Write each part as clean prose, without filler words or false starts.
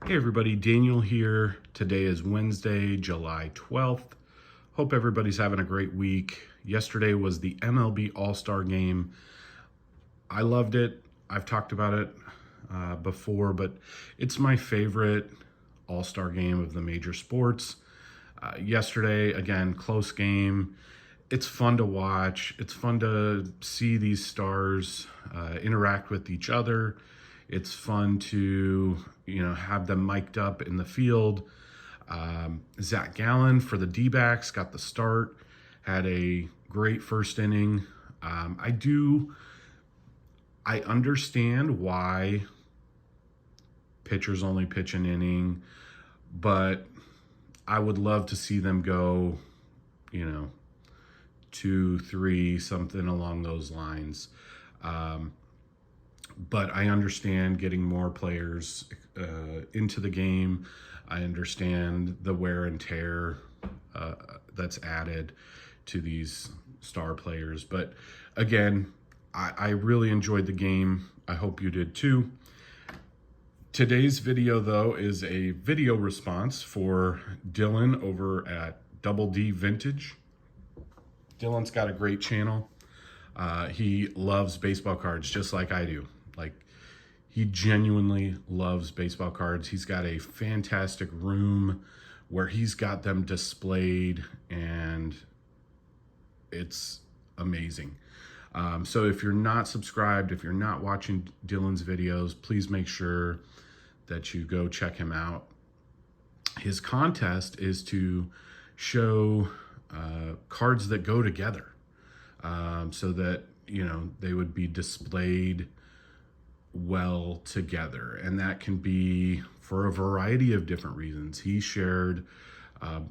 Hey everybody, Daniel here. Today is Wednesday, July 12th. Hope everybody's having a great week. Yesterday was the MLB All-Star Game. I loved it. I've talked about it before, but it's my favorite All-Star Game of the major sports. Yesterday, again, close game. It's fun to watch. It's fun to see these stars interact with each other. It's fun to, have them mic'd up in the field. Zach Gallen for the D-backs got the start, had a great first inning. I understand why pitchers only pitch an inning, but I would love to see them go, 2, 3, something along those lines. But I understand getting more players into the game. I understand the wear and tear that's added to these star players. But again, I really enjoyed the game. I hope you did too. Today's video, though, is a video response for Dylan over at DoubleD Vintage. Dylan's got a great channel. He loves baseball cards just like I do. He genuinely loves baseball cards. He's got a fantastic room where he's got them displayed, and it's amazing. So if you're not subscribed, if you're not watching Dylan's videos, please make sure that you go check him out. His contest is to show cards that go together, so that, they would be displayed well together, and that can be for a variety of different reasons. He shared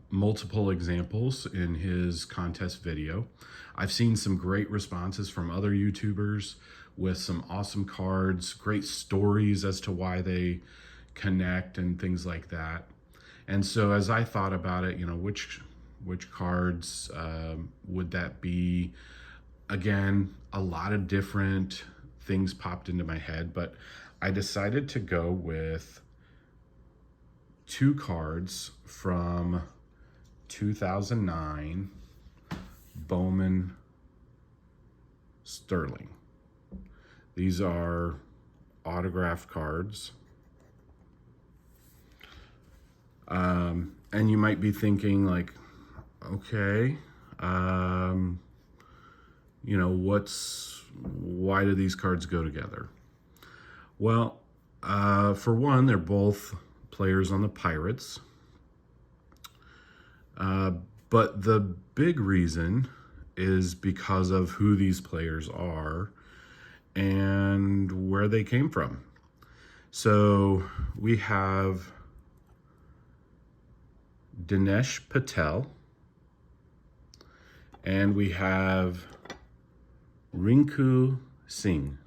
multiple examples in his contest video. I've seen some great responses from other YouTubers with some awesome cards, great stories as to why they connect and things like that. And so as I thought about it, which cards would that be? Again, a lot of different things popped into my head, but I decided to go with 2 cards from 2009 Bowman Sterling. These are autographed cards. And you might be thinking okay, why do these cards go together? Well, for one, they're both players on the Pirates. But the big reason is because of who these players are and where they came from. So we have Dinesh Patel, and we have Rinku Singh.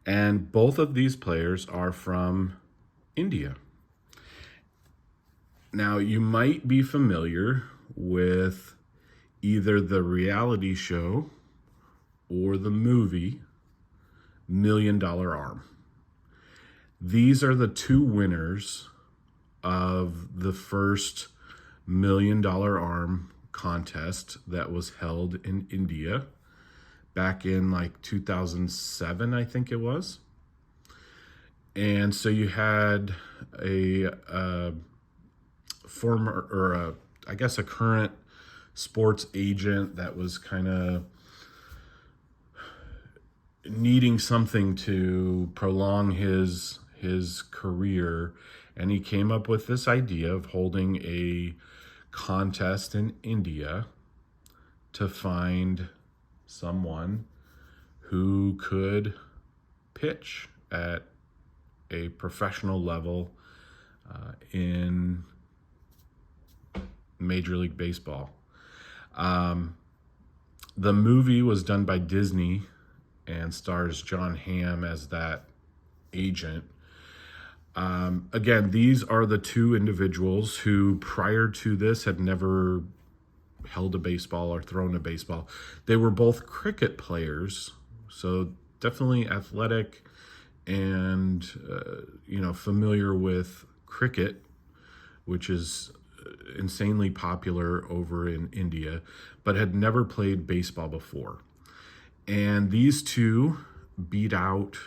And both of these players are from India. Now, you might be familiar with either the reality show or the movie $1 Million Arm. These are the 2 winners of the first $1 Million Arm contest that was held in India back in 2007, I think it was. And so you had a former, or a current sports agent that was kind of needing something to prolong his career, and he came up with this idea of holding a contest in India to find someone who could pitch at a professional level in Major League Baseball. The movie was done by Disney and stars John Hamm as that agent. Again, these are the 2 individuals who, prior to this, had never held a baseball or thrown a baseball. They were both cricket players, so definitely athletic, and familiar with cricket, which is insanely popular over in India, but had never played baseball before. And these two beat out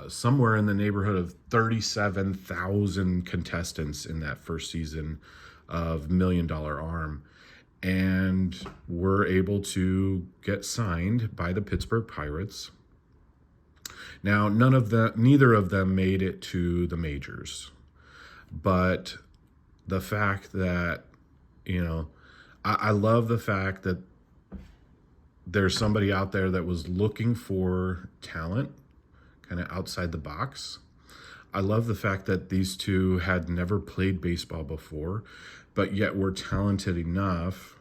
somewhere in the neighborhood of 37,000 contestants in that first season of $1 Million Arm, and were able to get signed by the Pittsburgh Pirates. Now, neither of them made it to the majors, but the fact that, I love the fact that there's somebody out there that was looking for talent kind of outside the box. I love the fact that these two had never played baseball before, but yet were talented enough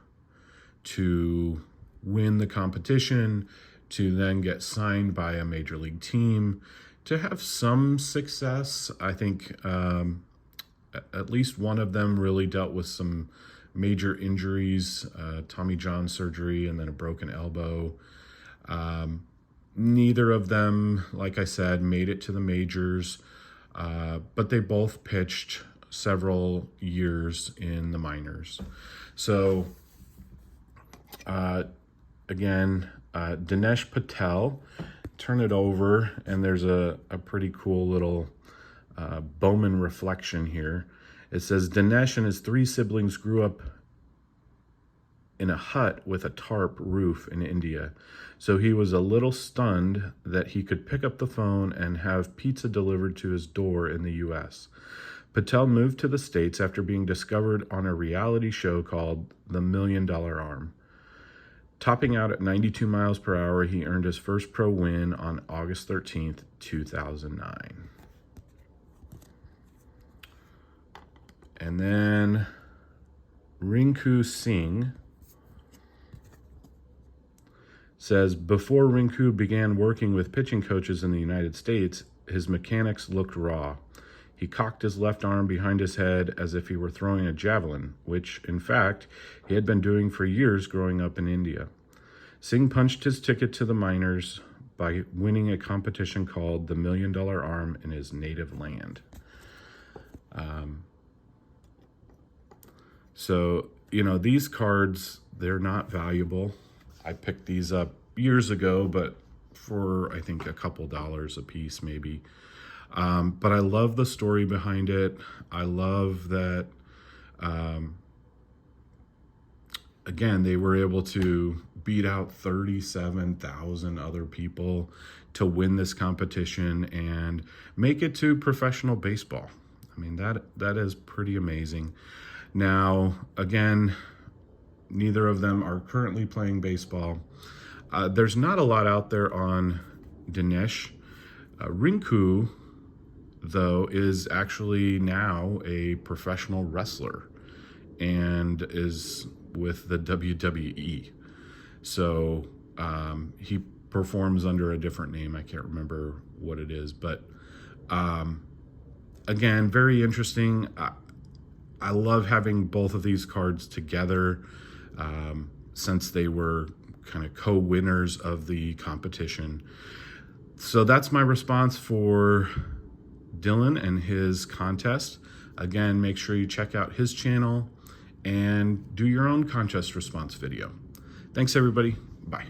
to win the competition, to then get signed by a major league team, to have some success. I think at least one of them really dealt with some major injuries, Tommy John surgery, and then a broken elbow. Neither of them, like I said, made it to the majors, but they both pitched several years in the minors. So, again, Dinesh Patel, turn it over, and there's a pretty cool little Bowman reflection here. It says, Dinesh and his 3 siblings grew up in a hut with a tarp roof in India. So he was a little stunned that he could pick up the phone and have pizza delivered to his door in the US. Patel moved to the States after being discovered on a reality show called The $1 Million Arm. Topping out at 92 miles per hour, he earned his first pro win on August 13th, 2009. And then Rinku Singh says, before Rinku began working with pitching coaches in the United States, his mechanics looked raw. He cocked his left arm behind his head as if he were throwing a javelin, which, in fact, he had been doing for years growing up in India. Singh punched his ticket to the minors by winning a competition called the $1 Million Arm in his native land. So, these cards, they're not valuable. I picked these up years ago, but for, I think, a couple dollars a piece, maybe. But I love the story behind it. I love that, again, they were able to beat out 37,000 other people to win this competition and make it to professional baseball. I mean, that is pretty amazing. Now, again, neither of them are currently playing baseball. There's not a lot out there on Dinesh. Rinku, though, is actually now a professional wrestler and is with the WWE. So he performs under a different name. I can't remember what it is, but again, very interesting. I love having both of these cards together since they were kind of co-winners of the competition. So that's my response for Dylan and his contest. Again, make sure you check out his channel and do your own contest response video. Thanks, everybody. Bye.